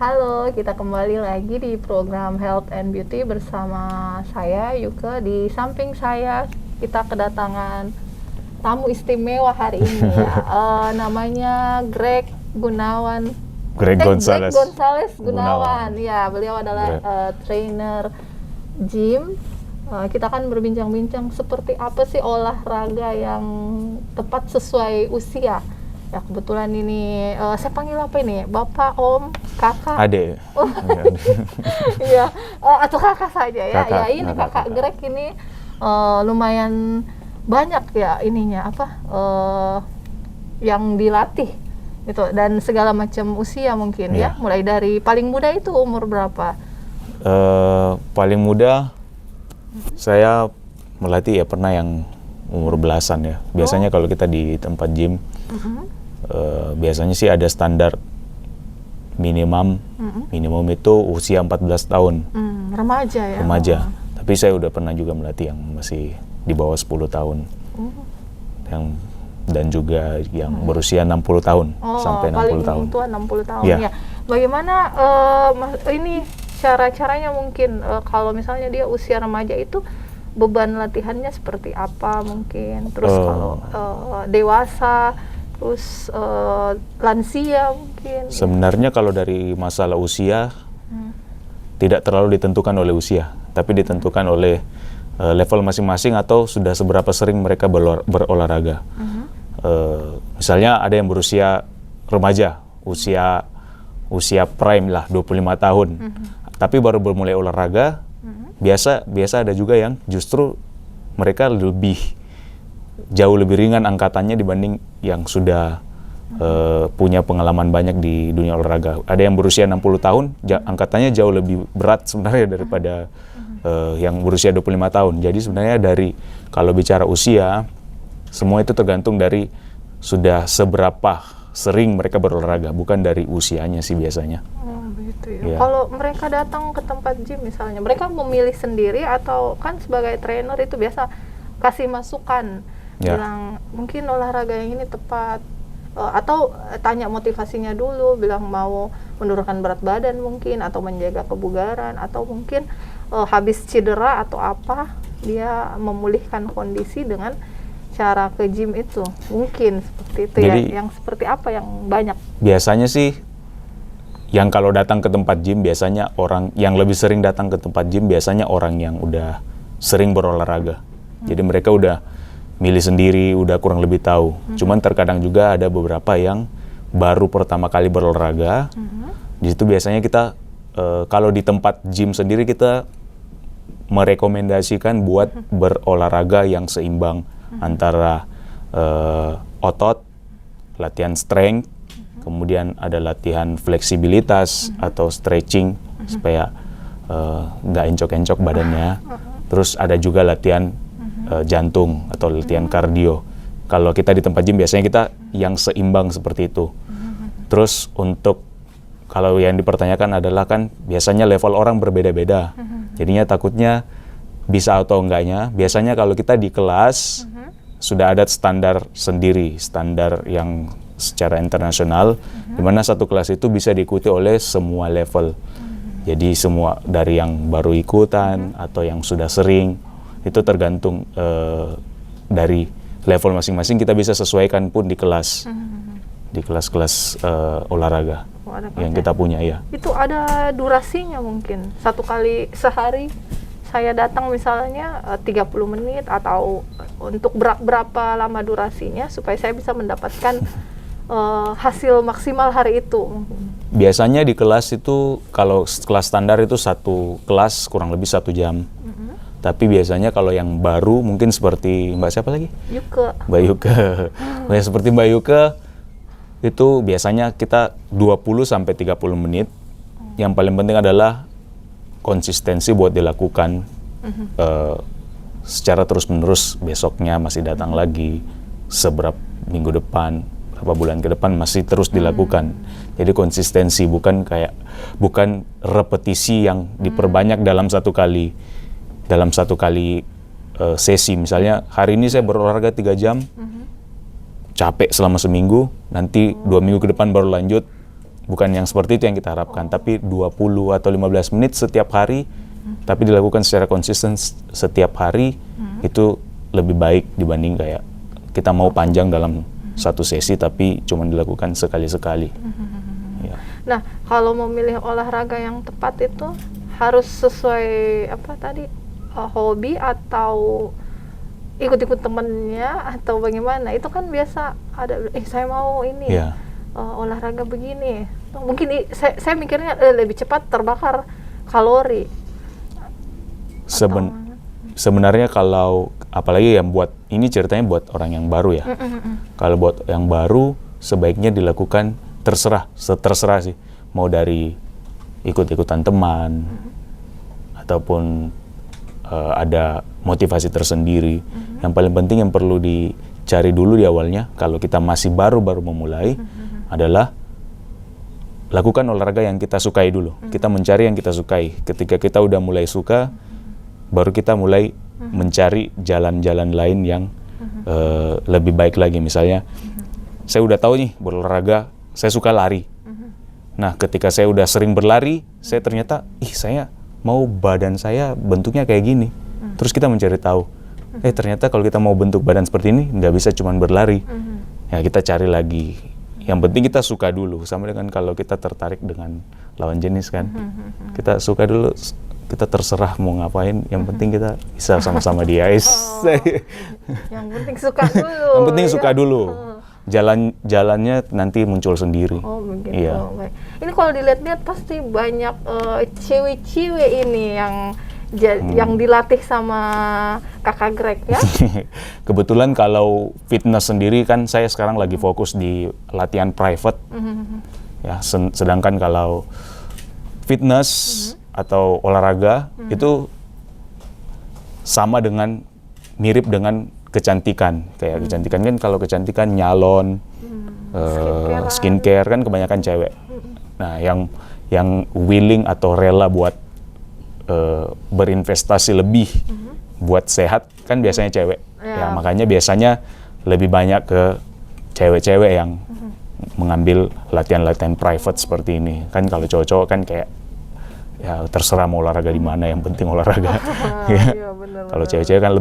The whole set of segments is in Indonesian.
Halo, kita kembali lagi di program Health and Beauty bersama saya Yuke. Di samping saya kita kedatangan tamu istimewa hari ini ya. Namanya Greg Gunawan. Greg Gonzales Gunawan. Ya, beliau adalah trainer gym. Kita akan berbincang-bincang seperti apa sih olahraga yang tepat sesuai usia. Ya, kebetulan ini saya panggil apa ini? Bapak, Om, Kakak? Adek. Oh. Iya, atau Kakak saja ya. Kakak, ya ini Kakak Greg ini lumayan banyak ya ininya yang dilatih gitu, dan segala macam usia mungkin ya. Mulai dari paling muda itu umur berapa? Paling muda saya melatih ya pernah yang umur belasan ya. Biasanya kalau kita di tempat gym biasanya sih ada standar minimum itu usia 14 tahun. Remaja ya? Remaja. Tapi saya udah pernah juga melatih yang masih di bawah 10 tahun. Dan juga yang berusia 60 tahun sampai 60 tahun. Paling tua 60 tahun ya. Ya. Bagaimana ini cara-caranya mungkin kalau misalnya dia usia remaja itu beban latihannya seperti apa mungkin? Terus kalau dewasa, terus lansia mungkin. Sebenarnya kalau dari masalah usia tidak terlalu ditentukan oleh usia, tapi ditentukan oleh level masing-masing atau sudah seberapa sering mereka berolahraga. Misalnya ada yang berusia remaja, usia prime lah 25 tahun, tapi baru bermulai olahraga. Biasa ada juga yang justru mereka jauh lebih ringan angkatannya dibanding yang sudah punya pengalaman banyak di dunia olahraga. Ada yang berusia 60 tahun, angkatannya jauh lebih berat sebenarnya daripada yang berusia 25 tahun. Jadi sebenarnya kalau bicara usia, semua itu tergantung dari sudah seberapa sering mereka berolahraga, bukan dari usianya sih biasanya. Begitu ya. Kalau mereka datang ke tempat gym misalnya, mereka memilih sendiri atau kan sebagai trainer itu biasa kasih masukan, bilang mungkin olahraga yang ini tepat, atau tanya motivasinya dulu, bilang mau menurunkan berat badan mungkin, atau menjaga kebugaran, atau mungkin habis cedera atau apa, dia memulihkan kondisi dengan cara ke gym itu. Mungkin seperti itu. Jadi, ya. Yang seperti apa yang banyak? Biasanya sih yang kalau datang ke tempat gym, biasanya orang yang lebih sering datang ke tempat gym biasanya orang yang udah sering berolahraga. Jadi mereka udah milih sendiri, udah kurang lebih tahu. Cuman terkadang juga ada beberapa yang baru pertama kali berolahraga. Di situ biasanya kita kalau di tempat gym sendiri kita merekomendasikan buat berolahraga yang seimbang antara otot, latihan strength, kemudian ada latihan fleksibilitas atau stretching supaya nggak encok-encok badannya. Terus ada juga latihan jantung atau latihan kardio. Kalau kita di tempat gym biasanya kita yang seimbang seperti itu. Terus untuk kalau yang dipertanyakan adalah kan biasanya level orang berbeda-beda. Jadinya takutnya bisa atau enggaknya. Biasanya kalau kita di kelas sudah ada standar sendiri, standar yang secara internasional, di mana satu kelas itu bisa diikuti oleh semua level. Jadi semua dari yang baru ikutan atau yang sudah sering, itu tergantung dari level masing-masing, kita bisa sesuaikan pun di kelas, di kelas-kelas olahraga yang kita punya ya. Itu ada durasinya mungkin, satu kali sehari saya datang misalnya 30 menit atau untuk berapa lama durasinya supaya saya bisa mendapatkan hasil maksimal hari itu. Biasanya di kelas itu, kalau kelas standar itu satu kelas kurang lebih 1 jam. Tapi biasanya kalau yang baru mungkin seperti Mbak siapa lagi? Yuke. Mbak Yuke. Seperti Mbak Yuke itu biasanya kita 20-30 menit. Yang paling penting adalah konsistensi buat dilakukan secara terus-menerus. Besoknya masih datang lagi, seberapa minggu depan, berapa bulan ke depan masih terus dilakukan. Jadi konsistensi, bukan repetisi yang diperbanyak dalam satu kali sesi. Misalnya hari ini saya berolahraga 3 jam, capek selama seminggu, nanti 2 minggu ke depan baru lanjut bukan yang seperti itu yang kita harapkan, tapi 20 atau 15 menit setiap hari, tapi dilakukan secara konsisten setiap hari, itu lebih baik dibanding kayak kita mau panjang dalam satu sesi tapi cuma dilakukan sekali-sekali. Ya. Nah, kalau memilih olahraga yang tepat itu harus sesuai apa tadi, hobi atau ikut-ikut temennya atau bagaimana? Itu kan biasa ada, saya mau ini olahraga begini. Mungkin saya mikirnya lebih cepat terbakar kalori. Sebenarnya kalau apalagi yang buat ini ceritanya buat orang yang baru ya. Kalau buat yang baru sebaiknya dilakukan terserah sih, mau dari ikut-ikutan teman ataupun ada motivasi tersendiri. Yang paling penting yang perlu dicari dulu di awalnya kalau kita masih baru memulai adalah lakukan olahraga yang kita sukai dulu. Kita mencari yang kita sukai. Ketika kita udah mulai suka, baru kita mulai mencari jalan-jalan lain yang lebih baik lagi. Misalnya, saya udah tahu nih berolahraga, saya suka lari. Nah, ketika saya udah sering berlari, saya ternyata, saya mau badan saya bentuknya kayak gini. Terus kita mencari tahu, ternyata kalau kita mau bentuk badan seperti ini, nggak bisa cuma berlari. Ya, kita cari lagi. Yang penting kita suka dulu, sama dengan kalau kita tertarik dengan lawan jenis kan. Kita suka dulu, kita terserah mau ngapain, yang penting kita bisa sama-sama dia. Yang penting suka dulu. Yang penting suka dulu. Jalannya nanti muncul sendiri. Oh begitu. Iya. Baik. Ini kalau dilihat-lihat pasti banyak cewek-cewek ini yang dilatih sama Kakak Greg ya. Kebetulan kalau fitness sendiri kan saya sekarang lagi fokus di latihan private. Ya, sedangkan kalau fitness atau olahraga itu sama dengan mirip dengan kecantikan. Kayak kecantikan kan, kalau kecantikan nyalon, skincare kan kebanyakan cewek. Nah, yang willing atau rela buat berinvestasi lebih buat sehat kan biasanya cewek. Ya, makanya biasanya lebih banyak ke cewek-cewek yang mengambil latihan-latihan private seperti ini. Kan kalau cowok-cowok kan kayak ya terserah mau olahraga di mana, yang penting olahraga. Iya, kalau cewek-cewek kan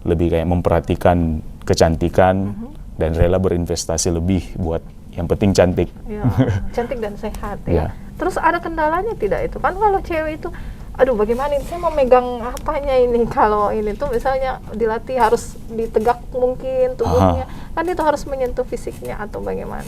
lebih kayak memperhatikan kecantikan dan rela berinvestasi lebih buat yang penting cantik. Ya, cantik dan sehat ya. Terus ada kendalanya tidak itu? Kan kalau cewek itu, aduh bagaimana ini, saya mau megang apanya ini, kalau ini tuh misalnya dilatih harus ditegak mungkin tubuhnya, kan itu harus menyentuh fisiknya atau bagaimana?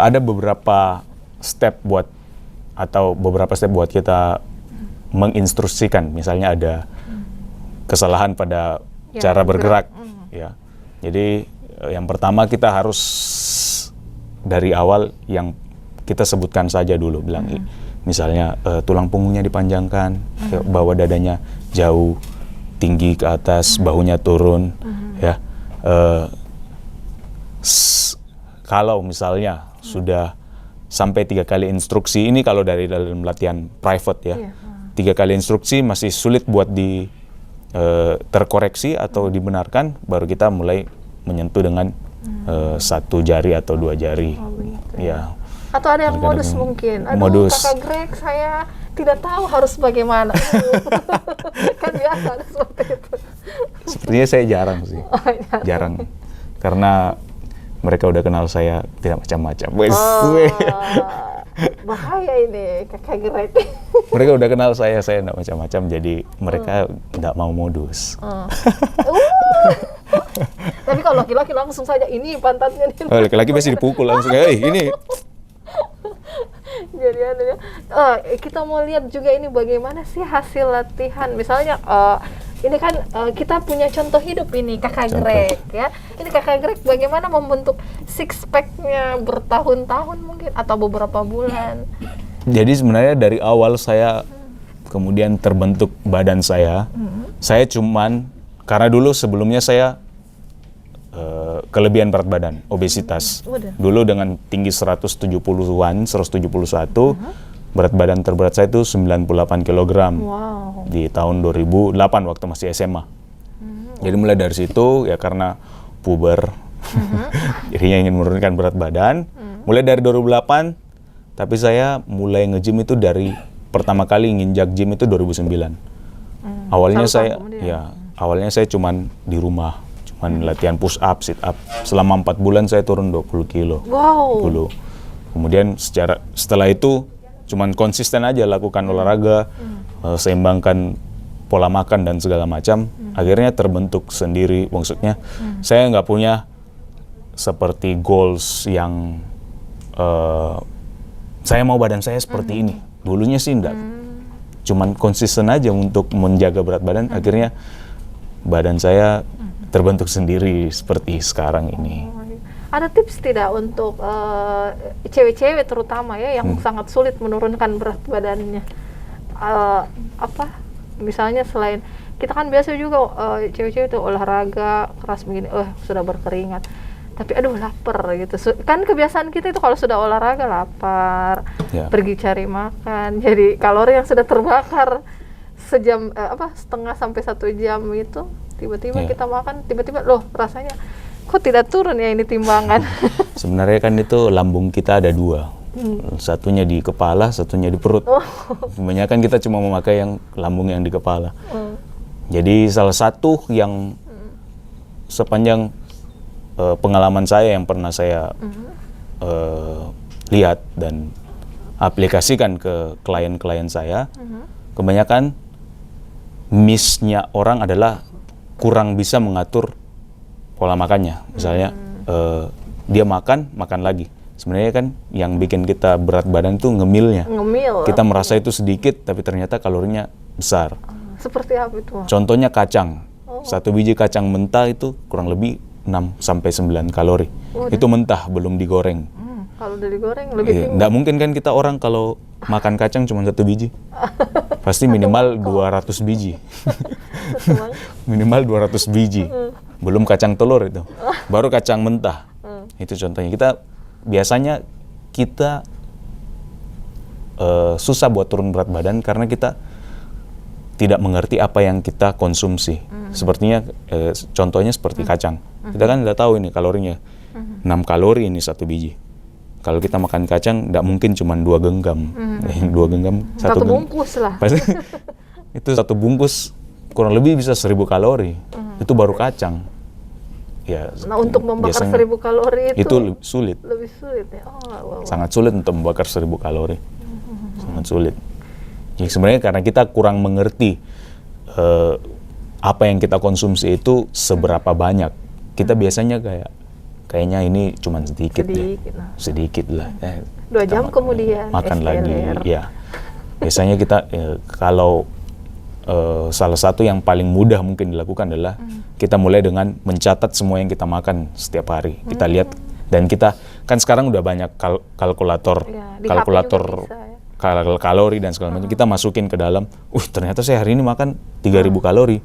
Ada beberapa step buat kita menginstruksikan, misalnya ada kesalahan pada cara bergerak. Ya. Jadi yang pertama kita harus dari awal yang kita sebutkan saja dulu, bilang misalnya tulang punggungnya dipanjangkan, bawa dadanya jauh, tinggi ke atas, bahunya turun, ya. Kalau misalnya sudah sampai 3 kali instruksi, ini kalau dari dalam latihan private ya, 3 kali instruksi masih sulit buat terkoreksi atau dibenarkan, baru kita mulai menyentuh dengan 1 jari atau 2 jari. Oh, begitu. Ya. Atau ada yang modus mungkin. Aduh, modus. Kakak Greg, saya tidak tahu harus bagaimana. Kan biasa ada seperti itu. Sepertinya saya jarang sih. Jarang. Karena mereka udah kenal saya tidak macam-macam. Bahaya ini Kakak Greg. Mereka udah kenal saya tidak macam-macam, jadi mereka tidak mau modus. Tapi kalau laki-laki langsung saja, ini pantatnya. Laki-laki pasti dipukul langsung, ini. Jadi kita mau lihat juga ini bagaimana sih hasil latihan. Misalnya ini kan kita punya contoh hidup ini Kakak Greg ya. Ini Kakak Greg bagaimana membentuk six pack-nya bertahun-tahun mungkin atau beberapa bulan. Jadi sebenarnya dari awal saya kemudian terbentuk badan saya. Saya cuman karena dulu sebelumnya saya kelebihan berat badan, obesitas. Dulu dengan tinggi 171, berat badan terberat saya itu 98 kg. Wow. Di tahun 2008 waktu masih SMA. Jadi mulai dari situ ya karena puber, jadinya ingin menurunkan berat badan. Mulai dari 2008 Tapi saya mulai nge-gym itu dari pertama kali nginjak gym itu 2009. Awalnya saya cuman di rumah, cuman latihan push up, sit up. Selama 4 bulan saya turun 20 kilo. Wow. Dulu. Kemudian setelah itu cuman konsisten aja lakukan olahraga, seimbangkan pola makan dan segala macam. Akhirnya terbentuk sendiri. Maksudnya saya nggak punya seperti goals yang saya mau badan saya seperti ini. Dulunya sih enggak. Cuman konsisten aja untuk menjaga berat badan. Akhirnya badan saya terbentuk sendiri seperti sekarang ini. Ada tips tidak untuk cewek-cewek terutama ya yang sangat sulit menurunkan berat badannya? Misalnya selain kita kan biasa juga cewek-cewek itu olahraga keras begini, sudah berkeringat, tapi aduh lapar gitu. Kan kebiasaan kita itu kalau sudah olahraga lapar, pergi cari makan. Jadi kalori yang sudah terbakar sejam setengah sampai 1 jam itu, tiba-tiba kita makan, tiba-tiba loh rasanya kok tidak turun ya ini timbangan. Sebenarnya kan itu lambung kita ada 2. Satunya di kepala, satunya di perut. Kebanyakan kita cuma memakai yang lambung yang di kepala. Jadi salah satu yang sepanjang pengalaman saya yang pernah saya lihat dan aplikasikan ke klien-klien saya, kebanyakan miss-nya orang adalah kurang bisa mengatur pola makannya. Misalnya dia makan lagi. Sebenarnya kan yang bikin kita berat badan itu ngemilnya. Kita merasa itu sedikit tapi ternyata kalorinya besar. Seperti apa itu? Contohnya kacang. 1 biji kacang mentah itu kurang lebih 6-9 kalori. Itu mentah, belum digoreng. Kalau udah digoreng lebih tinggi. Nggak mungkin kan kita orang kalau makan kacang cuma 1 biji. Pasti minimal 200 biji. Minimal 200 biji. Belum kacang telur itu. Baru kacang mentah. Itu contohnya. Biasanya kita susah buat turun berat badan karena kita tidak mengerti apa yang kita konsumsi. Sepertinya contohnya seperti kacang. Kita kan udah tahu ini kalorinya. 6 kalori ini 1 biji. Kalau kita makan kacang, nggak mungkin cuma 2 genggam. 2 genggam, 1 bungkus lah. Itu 1 bungkus kurang lebih bisa 1000 kalori. Itu baru kacang. Ya, nah untuk membakar 1000 kalori itu sulit. Lebih sulit ya. Sangat sulit untuk membakar 1000 kalori. Sangat sulit. Jadi sebenarnya karena kita kurang mengerti apa yang kita konsumsi itu seberapa banyak. Kita biasanya kayaknya ini cuma sedikit lah. 2 jam kemudian makan lagi. Ya. Biasanya kita kalau salah satu yang paling mudah mungkin dilakukan adalah kita mulai dengan mencatat semua yang kita makan setiap hari. Kita lihat dan kita kan sekarang udah banyak kalkulator kalori dan segala macam. Kita masukin ke dalam. Ternyata saya hari ini makan 3000 kalori.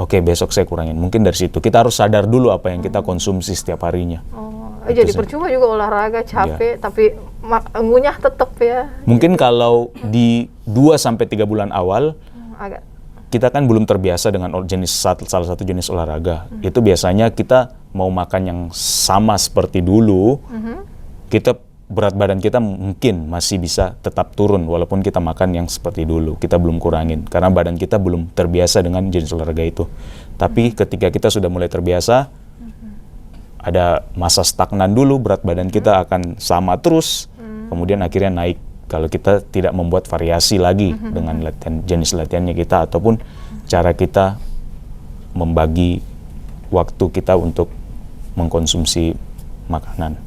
Oke, besok saya kurangin. Mungkin dari situ kita harus sadar dulu apa yang kita konsumsi setiap harinya. Jadi percuma juga olahraga capek, tapi ngunyah tetap ya. Mungkin kalau di 2-3 bulan awal, kita kan belum terbiasa dengan salah satu jenis olahraga. Itu biasanya kita mau makan yang sama seperti dulu, berat badan kita mungkin masih bisa tetap turun walaupun kita makan yang seperti dulu. Kita belum kurangin karena badan kita belum terbiasa dengan jenis olahraga itu. Tapi ketika kita sudah mulai terbiasa, ada masa stagnan dulu, berat badan kita akan sama terus, kemudian akhirnya naik kalau kita tidak membuat variasi lagi dengan jenis latihannya kita ataupun cara kita membagi waktu kita untuk mengkonsumsi makanan.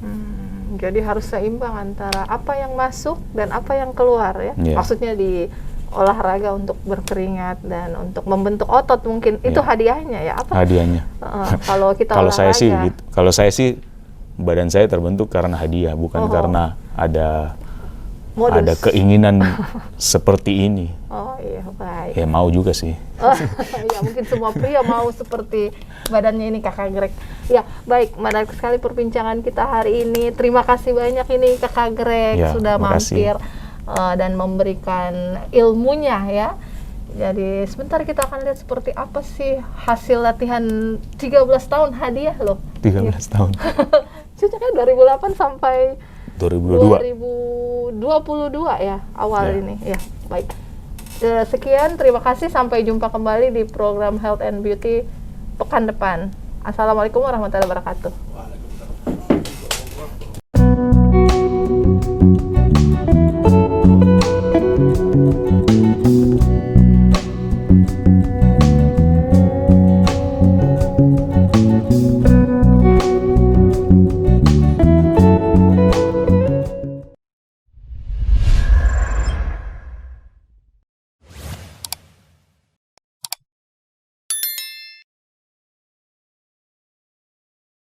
Jadi harus seimbang antara apa yang masuk dan apa yang keluar ya. Maksudnya di olahraga untuk berkeringat dan untuk membentuk otot mungkin itu hadiahnya ya apa? Hadiahnya. Kalau kita kalau olahraga. Saya sih badan saya terbentuk karena hadiah bukan karena ada keinginan seperti ini. Baik. Ya mau juga sih. Ya mungkin semua pria mau seperti badannya ini Kakak Greg. Ya baik, menarik sekali perbincangan kita hari ini. Terima kasih banyak ini Kakak Greg sudah mampir dan memberikan ilmunya ya. Jadi sebentar kita akan lihat seperti apa sih hasil latihan 13 tahun hadiah loh. 13 tahun. Sejak 2008 sampai 2022 ya awal ini ya. Baik. Sekian, terima kasih, sampai jumpa kembali di program Health and Beauty pekan depan. Assalamualaikum warahmatullahi wabarakatuh.